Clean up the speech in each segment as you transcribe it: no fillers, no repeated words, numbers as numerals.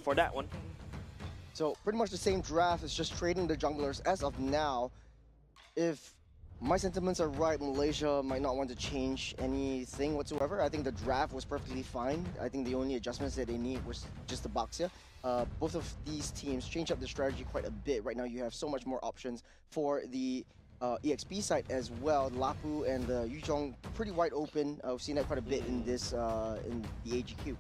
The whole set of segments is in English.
for that one. So pretty much the same draft. It's just trading the junglers as of now. If my sentiments are right, Malaysia might not want to change anything whatsoever. I think the draft was perfectly fine. I think the only adjustments that they need was just the Baxia. Both of these teams change up the strategy quite a bit. Right now you have so much more options for the EXP side as well. Lapu and Yuzhong pretty wide open. We've seen that quite a bit in this in the AGQ.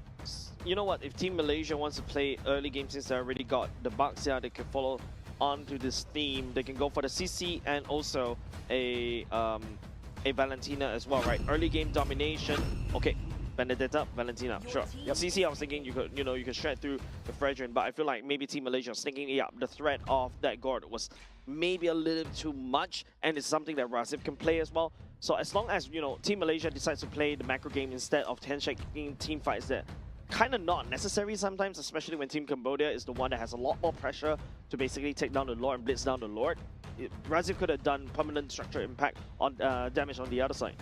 You know what? If Team Malaysia wants to play early game, since they already got the Baxia, they can follow on to this theme. They can go for the CC and also a Valentina as well, right? Early game domination. Okay, Benedetta, Valentina, sure. Yep. CC, I was thinking you could shred through the Fredrin, but I feel like maybe Team Malaysia was thinking, yeah, the threat of that Gord was maybe a little too much, and it's something that Razif can play as well. So as long as Team Malaysia decides to play the macro game instead of hand-shaking team fights, that kind of not necessary sometimes, especially when Team Cambodia is the one that has a lot more pressure to basically take down the Lord and blitz down the Lord. Razif could have done permanent structure impact on damage on the other side.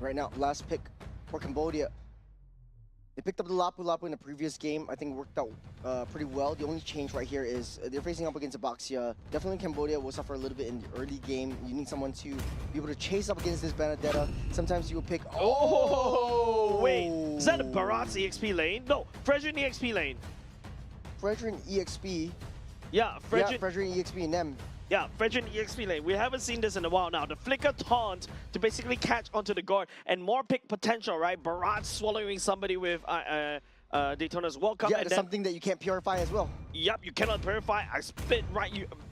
Right now, last pick for Cambodia. They picked up the Lapu in the previous game. I think it worked out pretty well. The only change right here is they're facing up against a Baxia. Definitely Cambodia will suffer a little bit in the early game. You need someone to be able to chase up against this Benedetta. Sometimes you will pick... Oh, wait. Is that a Barat's EXP lane? No, Fredrin EXP lane. Fredrin EXP? Yeah, Fredrin EXP and them. Yeah, Fredrin EXP lane. We haven't seen this in a while now. The flicker taunt to basically catch onto the guard and more pick potential, right? Barat swallowing somebody with Daytona's welcome. Yeah, it's something that you can't purify as well. Yep, you cannot purify. I spit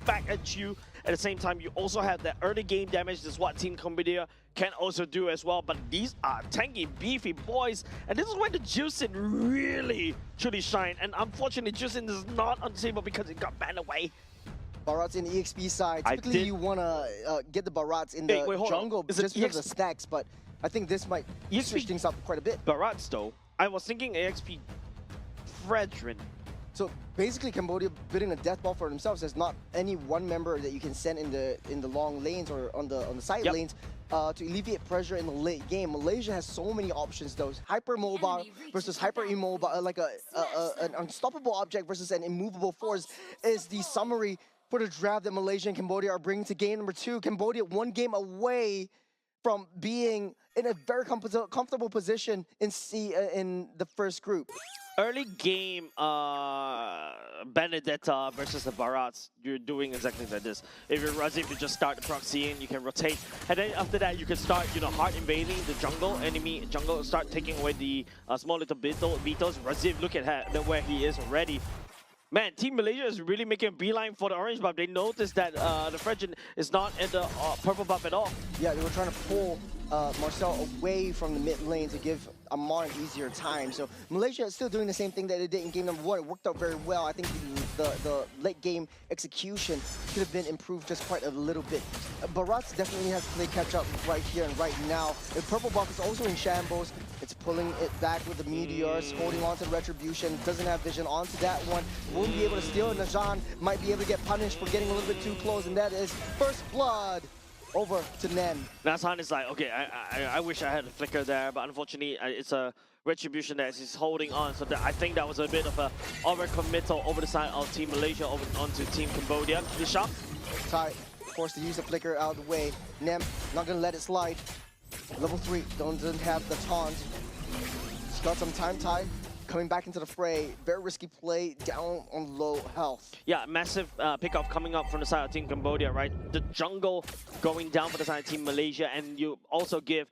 back at you. At the same time, you also have that early game damage. This is what Team Cambodia can also do as well. But these are tanky, beefy boys. And this is where the Juicin really, truly shine. And unfortunately, Juicin is not on the table because it got banned away. Barats in the EXP side. Typically, you want to get the Barats in the jungle just because of the stacks, but I think this might switch things up quite a bit. Barats, though, I was thinking EXP Fredrin. So basically, Cambodia bidding a death ball for themselves. There's not any one member that you can send in the long lanes or on the side lanes to alleviate pressure in the late game. Malaysia has so many options, though. Hyper mobile versus hyper immobile, like an unstoppable object versus an immovable force is the summary for the draft that Malaysia and Cambodia are bringing to game number 2. Cambodia 1 game away from being in a very comfortable position in the first group. Early game Benedetta versus the Barats, you're doing exactly like this. If you're Razif, you just start the proxy in, you can rotate, and then after that you can start hard invading the jungle, enemy jungle, start taking away the small little beetles. Razif, look at where he is already. Man, Team Malaysia is really making a beeline for the orange buff. They noticed that the Fredrin is not in the purple buff at all. Yeah, they were trying to pull Marcel away from the mid lane to give Amar an easier time. So Malaysia is still doing the same thing that they did in game number 1. It worked out very well. I think the late game execution could have been improved just quite a little bit. Barats definitely has to play catch up right here and right now. The purple buff is also in shambles. It's pulling it back with the meteors, holding on to the retribution. Doesn't have vision onto that one. Won't be able to steal. Najan might be able to get punished for getting a little bit too close, and that is first blood over to Nem. Nazhan is like, okay, I wish I had a flicker there, but unfortunately it's a retribution that he's holding on. So I think that was a bit of a overcommittal over the side of Team Malaysia onto Team Cambodia. Hisham? Tai forced to use the flicker out of the way. Nem not gonna let it slide. Level 3 doesn't have the taunt. He's got some time. Tai coming back into the fray. Very risky play, down on low health. Yeah, massive pickoff coming up from the side of Team Cambodia, right? The jungle going down for the side of Team Malaysia, and you also give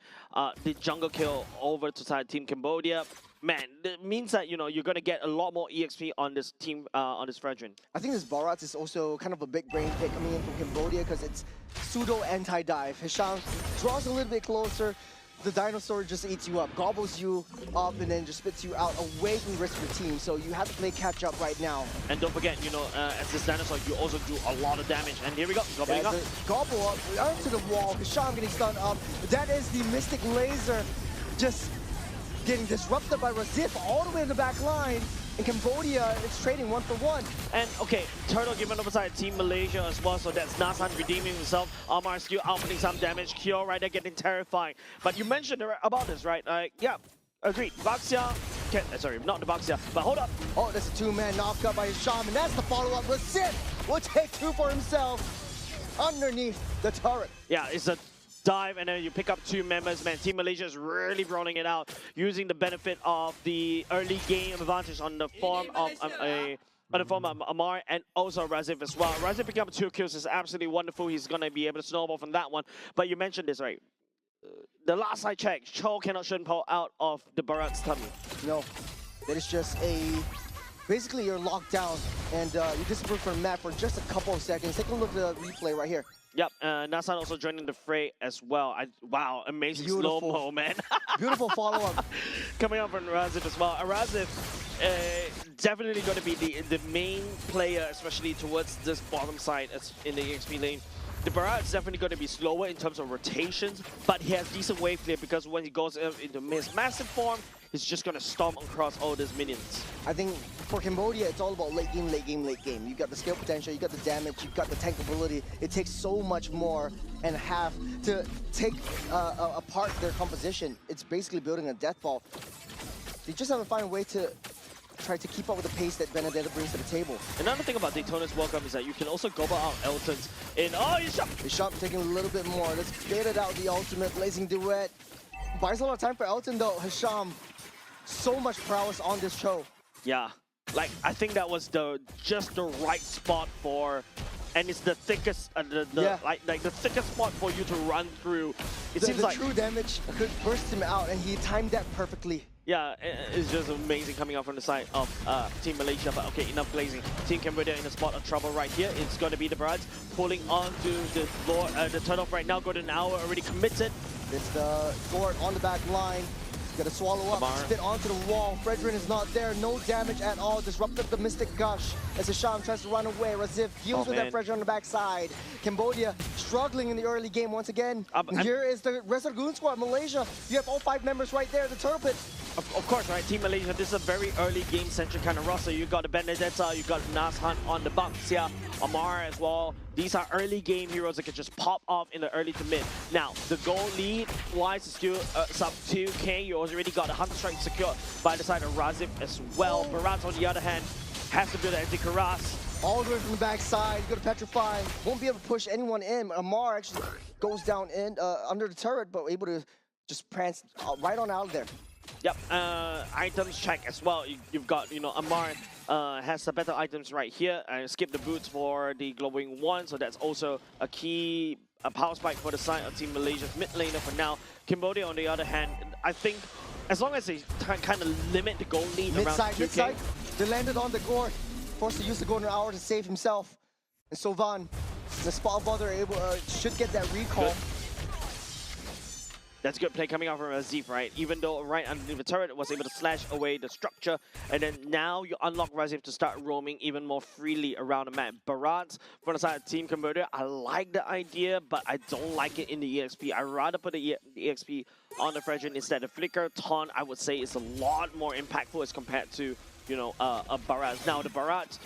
the jungle kill over to side Team Cambodia. Man, that means that you're gonna get a lot more EXP on this team, on this Fredrin. I think this Barats is also kind of a big brain pick coming in from Cambodia because it's pseudo anti-dive. Hisham draws a little bit closer. The dinosaur just eats you up, gobbles you up, and then just spits you out away from the rest of your team. So you have to play catch up right now. And don't forget, as this dinosaur, you also do a lot of damage. And here we go, gobbling up. Gobble up onto the wall. Hisham getting stunned up. That is the Mystic Laser just getting disrupted by Razif all the way in the back line. In Cambodia, it's trading 1-for-1. And okay, Turtle given over side Team Malaysia as well, so that's Nazhan redeeming himself. Amar still outputting some damage. Kyo right there getting terrifying. But you mentioned about this, right? Yeah, agreed. Baxia sorry, not the Baxia, but hold up. Oh, that's a two-man knockup by Hisham, and that's the follow-up. Razif will take two for himself underneath the turret. Yeah, it's a dive, and then you pick up two members. Man, Team Malaysia is really rolling it out, using the benefit of the early game advantage on the form of Amar and also Razif as well. Razif picking up 2 kills is absolutely wonderful. He's going to be able to snowball from that one. But you mentioned this, right? The last I checked, Cho cannot Shenpo out of the Barat's tummy. No, that is just basically you're locked down and you disappear from the map for just a couple of seconds. Take a look at the replay right here. Yep, Nasan also joining the fray as well. Wow, amazing slow-mo, man. Beautiful follow-up. Coming up from Razif as well. Razif definitely going to be the main player, especially towards this bottom side in the EXP lane. The Barat is definitely going to be slower in terms of rotations, but he has decent wave clear because when he goes into his massive form, he's just going to stomp across all these minions. I think for Cambodia, it's all about late game, late game, late game. You've got the skill potential, you've got the damage, you've got the tank ability. It takes so much more and have to take apart their composition. It's basically building a death ball. They just have to find a way to try to keep up with the pace that Benedetta brings to the table. Another thing about Daytona's welcome is that you can also gobble out Elton's in... Oh, Hisham taking a little bit more. Let's bait it out the ultimate blazing duet. Buys a lot of time for Elton though. Hisham, so much prowess on this show. Yeah, like I think that was just the right spot for, and it's the thickest, like the thickest spot for you to run through. It seems like true damage could burst him out, and he timed that perfectly. Yeah, it's just amazing coming out from the side of Team Malaysia. But okay, enough glazing. Team Cambodia in a spot of trouble right here. It's going to be the Barats pulling on to the floor. The turnoff right now, got an hour already committed. It's the Gord on the back line. Got to swallow up, spit onto the wall. Fredrin is not there, no damage at all. Disrupted the Mystic Gush as Hisham tries to run away. Razif deals with that Fredrin on the backside. Cambodia struggling in the early game once again. Here is the rest of the Goon Squad. Malaysia, you have all 5 members right there, the Turtle Pit. Of course, right? Team Malaysia, this is a very early game-centric kind of roster. You got the Benedetta, you got Nas Hunt on the Baxia, Amar as well. These are early game heroes that can just pop off in the early to mid. Now, the goal lead-wise is still sub 2k. You already got the Hunter Strike secured by the side of Razif as well. Barat, on the other hand, has to build an anti-Karas. All the way from the backside, you go to Petrify. Won't be able to push anyone in. Amar actually goes down in under the turret, but able to just prance right on out of there. Yep, items check as well. You've got, you know, Amar has the better items right here. Skip the boots for the glowing one, so that's also a key power spike for the side of Team Malaysia's mid laner for now. Cambodia, on the other hand, I think as long as they kind of limit the goal lead around 2k. Mid-side, they landed on the Gord, forced to use the Golden Hour to save himself. And Sovan, the spot bother able should get that recall. Good. That's good play coming out from Razif, right? Even though right underneath the turret was able to slash away the structure, and then now you unlock Razif to start roaming even more freely around the map. Barat, from the side of Team Cambodia, I like the idea, but I don't like it in the EXP. I'd rather put the EXP on the Fredrin instead. The Flicker Taunt, I would say, is a lot more impactful as compared to, you know, a Barat. Now, the Barat,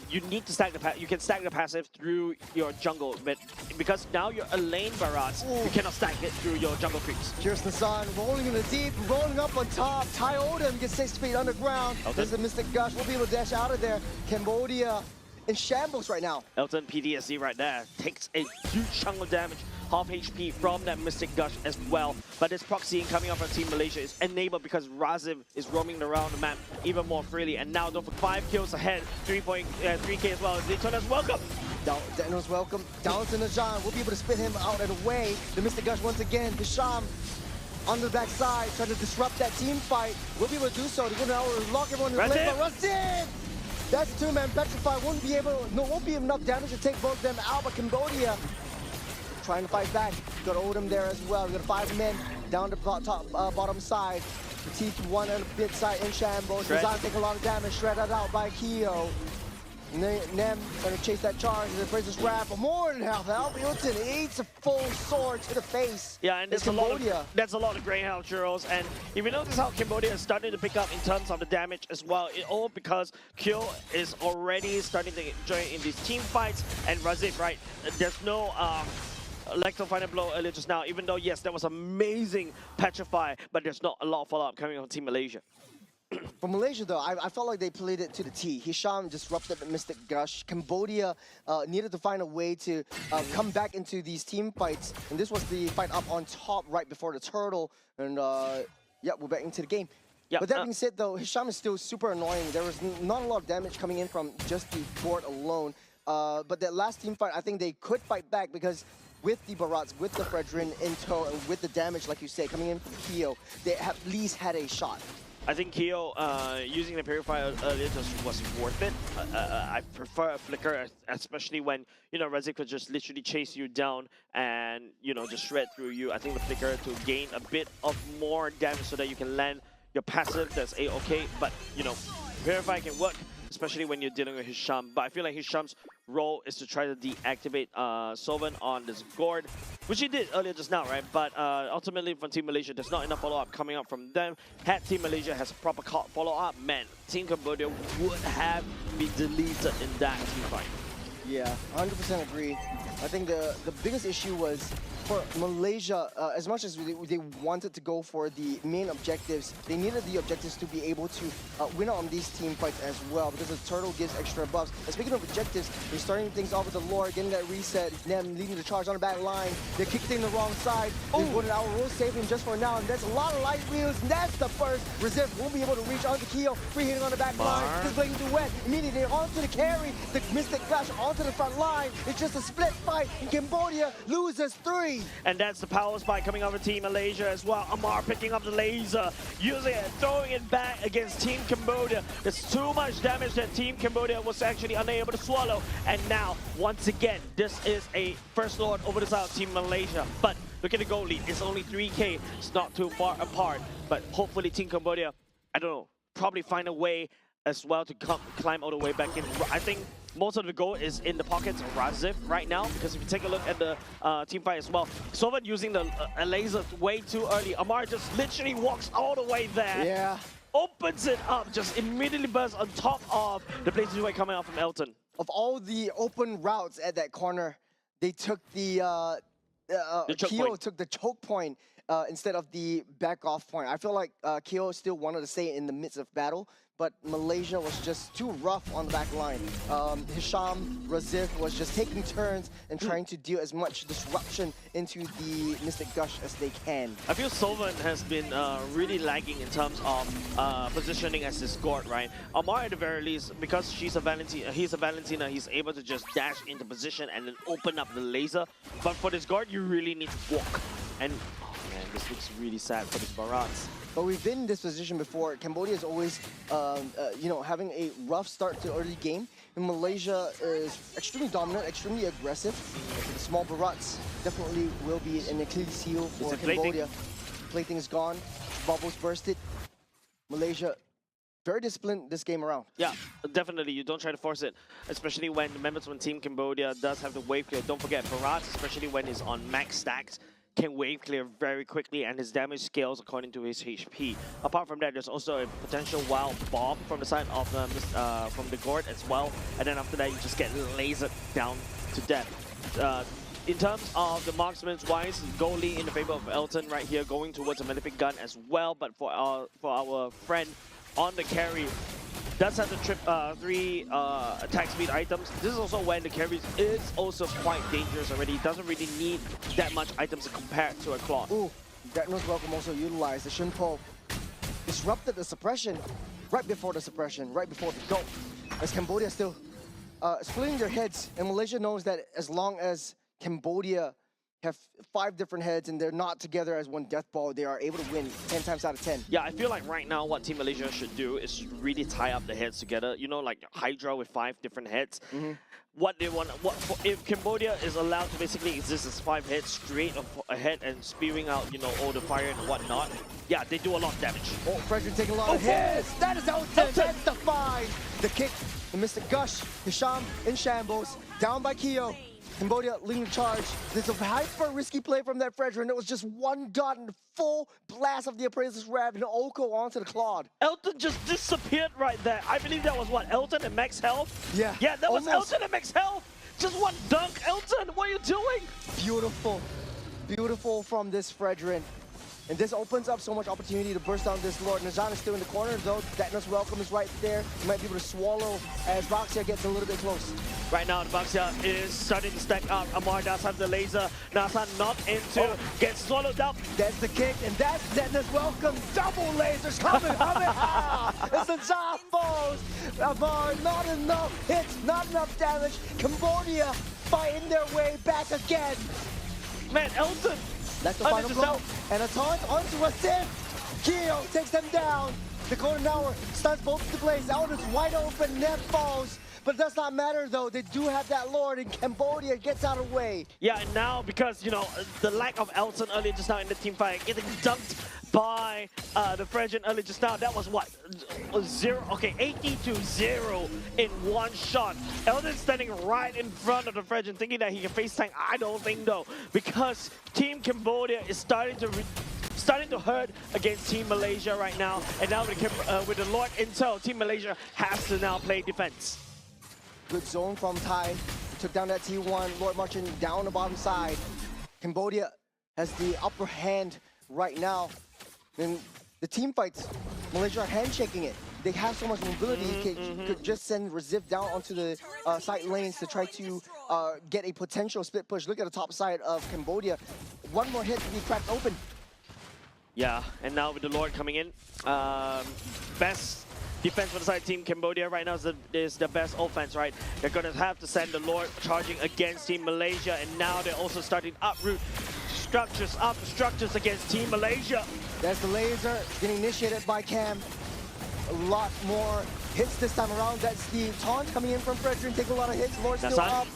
you need to stack the you can stack the passive through your jungle, but because now you're a lane Barats, you cannot stack it through your jungle creeps. Here's Nasan rolling in the deep, rolling up on top. Tai Odin gets 6 feet underground. There's the Mystic Gush. We'll be able to dash out of there. Cambodia in shambles right now. Elton PTSD right there takes a huge chunk of damage, half HP from that Mystic Gush as well. But this proxy coming up from Team Malaysia is enabled because Razif is roaming around the map even more freely. And now, for 5 kills ahead, 3k as well. Daytona's welcome. Daytona's welcome. Down to Najan. We'll be able to spit him out and away. The Mystic Gush once again. Hisham on the backside, trying to disrupt that team fight. We'll be able to do so. They're going to lock everyone in the lane. But Razif! That's 2-man Petrify. Won't be enough damage to take both of them out, but Cambodia trying to fight back. Got Odin there as well. We got 5 men down the bottom side. The T1 on the mid side in shambles. Zan taking a lot of damage. Shredded out by Keo. Nem trying to chase that charge. The Princess Wrath, but more than half health. Hilton eats a full sword to the face. Yeah, and that's a lot of Greyhound churros. And if you notice how Cambodia is starting to pick up in terms of the damage as well, all because Kyo is already starting to join in these team fights. And Razif, right, there's no Electro Final Blow earlier just now, even though, yes, that was amazing Petrify, but there's not a lot of follow-up coming from Team Malaysia. For Malaysia, though, I felt like they played it to the T. Hisham disrupted the Mystic Gush. Cambodia needed to find a way to come back into these team fights. And this was the fight up on top right before the turtle. And yeah, we're back into the game. Yeah, But that being said, though, Hisham is still super annoying. There was not a lot of damage coming in from just the board alone. But that last team fight, I think they could fight back because with the Barats, with the Fredrin in tow, and with the damage, like you say, coming in from Keo, they at least had a shot. I think Keo using the Purifier earlier just was worth it. I prefer a Flicker, especially when, you know, Rezik could just literally chase you down and, you know, just shred through you. I think the Flicker to gain a bit of more damage so that you can land your passive, that's A-okay. But, you know, Purify can work, especially when you're dealing with Hisham. But I feel like Hisham's role is to try to deactivate Sovan on this Gord, which he did earlier just now, right? But ultimately from Team Malaysia, there's not enough follow-up coming up from them. Had Team Malaysia has a proper follow-up, man, Team Cambodia would have been deleted in that team fight. Yeah, 100% agree. I think the biggest issue was for Malaysia, as much as they wanted to go for the main objectives, they needed the objectives to be able to win on these team fights as well, because the turtle gives extra buffs. And speaking of objectives, they're starting things off with the lore, getting that reset, them leading the charge on the back line. They kicked in the wrong side. They voted out rules saving just for now, and that's a lot of light wheels, and that's the first. Resist won't be able to reach onto Keo, free hitting on the back line, just going to wet. Immediately onto the carry, the Mystic Gush onto the front line. It's just a split fight, and Cambodia loses 3. And that's the power spike coming over Team Malaysia as well. Amar picking up the laser, using it, throwing it back against Team Cambodia. There's too much damage that Team Cambodia was actually unable to swallow. And now, once again, this is a first lord over the side of Team Malaysia. But look at the goal lead. It's only 3K. It's not too far apart. But hopefully Team Cambodia, I don't know, probably find a way as well to climb all the way back in. I think most of the goal is in the pockets of Razif right now, because if you take a look at the team fight as well, Sovan using the laser way too early. Amar just literally walks all the way there. Yeah. Opens it up, just immediately bursts on top of the blazing way coming out from Elton. Of all the open routes at that corner, they took the Keo took the choke point instead of the back off point. I feel like Keo still wanted to stay in the midst of battle, but Malaysia was just too rough on the back line. Hisham, Razif was just taking turns and trying to deal as much disruption into the Mystic Gush as they can. I feel Sovan has been really lagging in terms of positioning as his Gord, right? Amar at the very least, because he's a Valentina, he's able to just dash into position and then open up the laser. But for this Gord, you really need to walk. And oh man, this looks really sad for this Barats. But we've been in this position before. Cambodia is always, you know, having a rough start to early game. And Malaysia is extremely dominant, extremely aggressive. The small Barats definitely will be an Achilles heel for Cambodia. Plaything is gone. Bubbles bursted. Malaysia very disciplined this game around. Yeah, definitely. You don't try to force it, especially when the members from Team Cambodia does have the wave clear. Don't forget, Barats, especially when he's on max stacks, can wave clear very quickly, and his damage scales according to his HP. Apart from that, there's also a potential wild bomb from the side of the from the Gord as well, and then after that you just get lasered down to death. In terms of the marksman's wise, goalie in the favor of Elton right here, going towards a Malefic Gun as well, but for our friend on the carry, does have the 3 attack speed items. This is also when the carry is also quite dangerous already. It doesn't really need that much items compared to a Claw. Ooh, Darkness Welcome also utilized the Shinpo. Disrupted the suppression right before the suppression, right before the go. As Cambodia still splitting their heads, and Malaysia knows that as long as Cambodia have 5 different heads and they're not together as one death ball, they are able to win 10 times out of 10. Yeah, I feel like right now what Team Malaysia should do is really tie up the heads together. You know, like Hydra with 5 different heads. What they want, if Cambodia is allowed to basically exist as 5 heads straight ahead and spewing out, you know, all the fire and whatnot, yeah, they do a lot of damage. Oh, Frederick taking a lot of hits. That is Elton. That's the 5. The kick, the Mystic Gush, Hisham in shambles, down by Keo. Cambodia leading the charge. There's a hyper risky play from that Frederick, and it was just one dot and full blast of the Appraiser's Rev and Oko onto the Claude. Elton just disappeared right there. I believe that was what, Elton and max health? Yeah. Yeah, that was Elton and max health. Just one dunk. Elton, what are you doing? Beautiful. Beautiful from this Frederick. And this opens up so much opportunity to burst down this Lord. Nazan is still in the corner, though. Datna's welcome is right there. He might be able to swallow as Baxia gets a little bit close. Right now, Baxia is starting to stack up. Amar does have the laser. Nazan not into, gets swallowed up. That's the kick, and that's Datna's welcome. Double lasers coming. It's the Zafos. Amar, not enough hits, not enough damage. Cambodia fighting their way back again. Man, Elton. That's the final blow. And a taunt onto a Sith. Kyo takes them down. The corner now stuns both of the blades. Elton's wide open, net falls. But it does not matter though, they do have that Lord and Cambodia gets out of the way. Yeah, and now because, you know, the lack of Elton earlier just now in the team fight, getting dunked by the Fredgen earlier just now, that was what? 80-0 in one shot. Elton standing right in front of the Fredgen thinking that he can face tank. I don't think though, because Team Cambodia is starting to hurt against Team Malaysia right now. And now with the Lord Intel, Team Malaysia has to now play defense. Good zone from Thai. Took down that T1. Lord marching down the bottom side. Cambodia has the upper hand right now. And the team fights, Malaysia are handshaking it. They have so much mobility. Could just send Razif down onto the side lanes to try to get a potential split push. Look at the top side of Cambodia. One more hit to be cracked open. Yeah, and now with the Lord coming in, best defense for the side Team Cambodia right now is the best offense, right? They're going to have to send the Lord charging against Team Malaysia, and now they're also starting to uproot structures against Team Malaysia. There's the laser getting initiated by Cam. A lot more hits this time around. That's the taunt coming in from Fredgen, taking a lot of hits. Lord still up.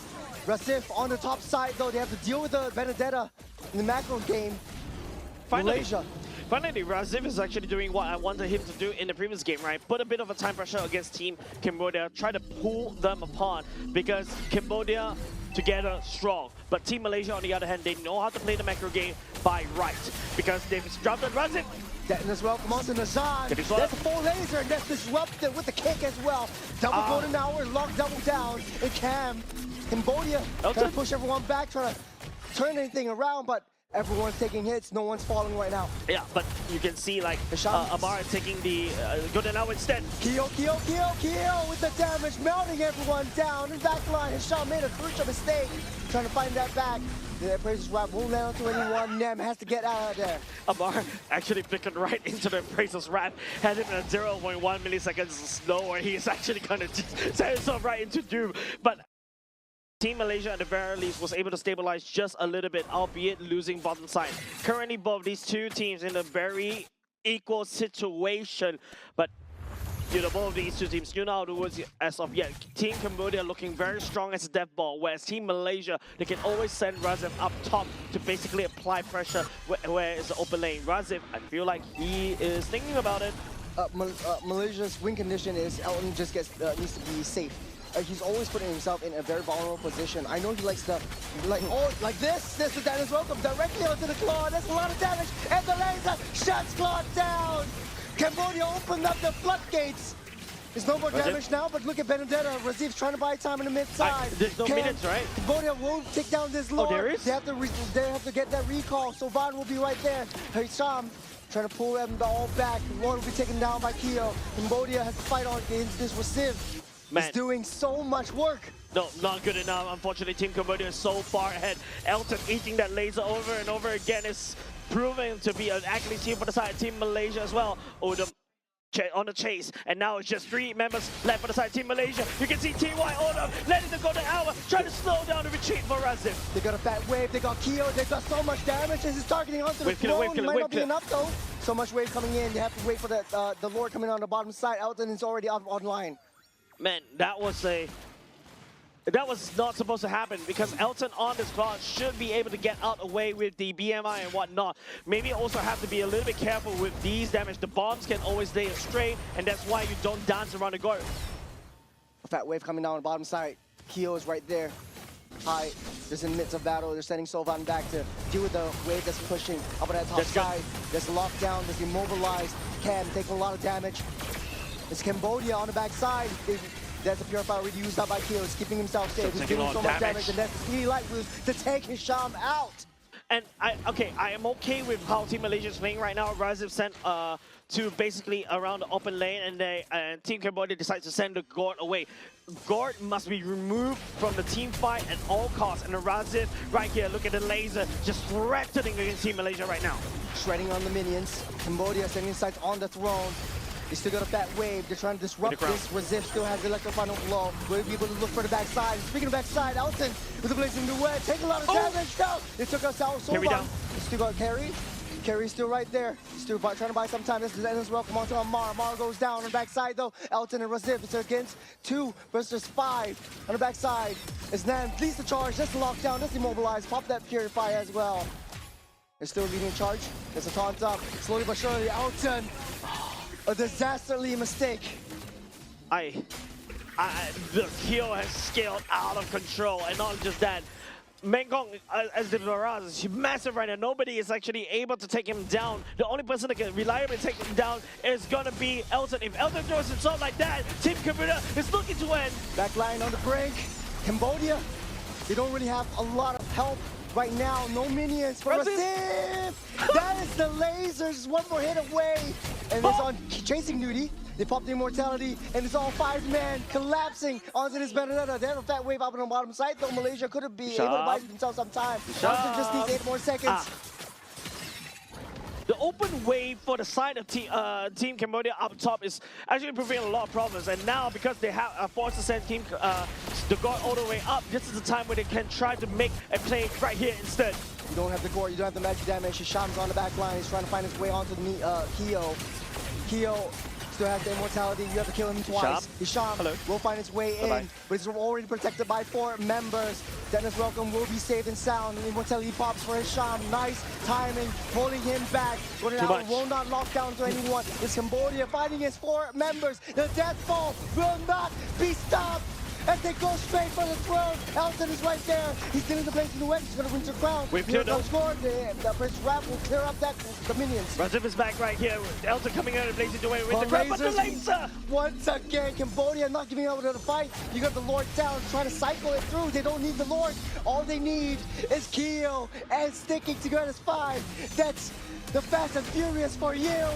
Rasif on the top side though, they have to deal with the Benedetta in the macro game. Malaysia. Finally, Razif is actually doing what I wanted him to do in the previous game, right? Put a bit of a time pressure against Team Cambodia, try to pull them apart because Cambodia together strong. But Team Malaysia, on the other hand, they know how to play the macro game by right because they've dropped on Razif. That as well, come on to Nazan. There's a full laser and that's disrupted with the kick as well. Double golden hour, lock double down. And Cambodia trying to push everyone back, trying to turn anything around, but everyone's taking hits, no one's falling right now. Yeah, but you can see like Amara taking the golden hour instead. Kyo with the damage, melting everyone down. In back line, Hisham made a crucial mistake, trying to find that back. The Appraiser's Wrap won't land onto anyone. Nem has to get out of there. Amar actually flickered right into the Appraiser's Wrap, had him at 0.1 milliseconds slower. He is actually going to just set himself right into doom. But Team Malaysia at the very least was able to stabilize just a little bit, albeit losing bottom side. Currently both these two teams in a very equal situation, but you know, both of these two teams, you know how it was as of yet. Team Cambodia looking very strong as a death ball, whereas Team Malaysia, they can always send Razif up top to basically apply pressure where it's the open lane. Razif, I feel like he is thinking about it. Malaysia's win condition is Elton just needs to be safe. He's always putting himself in a very vulnerable position. I know he likes to, like this. This is Dennis welcome directly onto the claw. That's a lot of damage, and the laser shuts Claw down. Cambodia opened up the floodgates. There's no more damage now, but look at Benedetta. Razif's trying to buy time in the mid side. There's no minutes, right? Cambodia won't take down this Lord. Oh, there is? They have to get that recall. So Van will be right there. Hisham trying to pull them all back. Lord will be taken down by Kyo. Cambodia has to fight on against this Razif. He's doing so much work. No, not good enough. Unfortunately, Team Cambodia is so far ahead. Elton eating that laser over and over again is proving to be an actually team for the side. Team Malaysia as well. Odom on the chase, and now it's just 3 members left for the side Team Malaysia. You can see TY Odom letting them go to hour, trying to slow down the retreat for Razif. They got a fat wave, they got Kyo, they got so much damage. This is targeting onto the throne. Might not be enough though. So much wave coming in, they have to wait for the Lord coming on the bottom side. Elton is already online. Man, that was not supposed to happen because Elton on this spot should be able to get out away with the BMI and whatnot. Maybe also have to be a little bit careful with these damage. The bombs can always lay astray, and that's why you don't dance around the guard. A fat wave coming down on the bottom side. Kyo is right there. High, just in the midst of battle. They're sending Sovan back to deal with the wave that's pushing up on that top side. There's lockdown, there's immobilized. Cam taking a lot of damage. It's Cambodia on the back side. There's a Purifier already used up by Kyo. He's keeping himself safe. He's doing so much damage, and that's the 3 light wheels to take Hisham out. And I am okay with how Team Malaysia is playing right now. Razif sent to basically around the open lane, and Team Cambodia decides to send the Gord away. Gord must be removed from the team fight at all costs. And the Razif right here, look at the laser, just threatening against Team Malaysia right now. Shredding on the minions. Cambodia sending sights on the throne. They still got a fat wave. They're trying to disrupt this. Razif still has the electrifying blow. Will be able to look for the backside. Speaking of backside, Elton with the blazing duet. Take a lot of damage down. They took us out so long. They still got Carry. Carry's still right there. Still trying to buy some time. This is Dennis welcome onto Amar. Amar goes down on the backside though. Elton and Razif. It's against 2 versus 5 on the backside. It's Nan. Please the charge. Just lock down. Just immobilize. Pop that Purifier as well. They're still leading charge. There's a taunt up. Slowly but surely, Elton. A disasterly mistake. The kill has scaled out of control, and not just that. Mengkong, as the Varaz, is massive right now. Nobody is actually able to take him down. The only person that can reliably take him down is gonna be Elton. If Elton throws himself like that, Team Cambodia is looking to win. Backline on the brink. Cambodia, they don't really have a lot of help right now. No minions for Razif. That is the lasers. One more hit away. And it's on chasing duty. They pop the immortality, and it's all 5-man collapsing onto this Benedetta. They have a fat wave up on the bottom side, though Malaysia could have been able to buy themselves some time. Elton just needs 8 more seconds. The open wave for the side of Team Cambodia up top is actually preventing a lot of problems. And now, because they have forced to send the Gord all the way up, this is the time where they can try to make a play right here instead. You don't have the Gord, you don't have the magic damage. Hisham's on the back line. He's trying to find his way onto the Keo. Keo still has the immortality. You have to kill him twice. Hisham will find his way in, but he's already protected by 4 members. Dennis Welcome will be safe and sound. And immortality pops for Hisham. Nice timing, holding him back. Going out will not lock down to anyone. It's Cambodia fighting his 4 members. The death fall will not be stopped. As they go straight for the throne. Elton is right there. He's getting the place in the west. He's going to Winter Crown. We've killed him. The Prince Rap will clear up the minions. Razif is back right here. Elton coming out and blazing away with the Crown. But the laser! Once again, Cambodia not giving over to the fight. You got the Lord down, trying to cycle it through. They don't need the Lord. All they need is Keo and sticking together as 5. That's the Fast and Furious for you.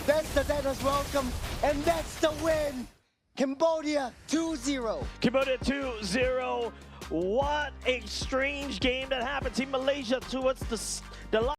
That's the Dennis Welcome. And that's the win. Cambodia 2-0. Cambodia 2-0. What a strange game that happened. Team Malaysia towards the line.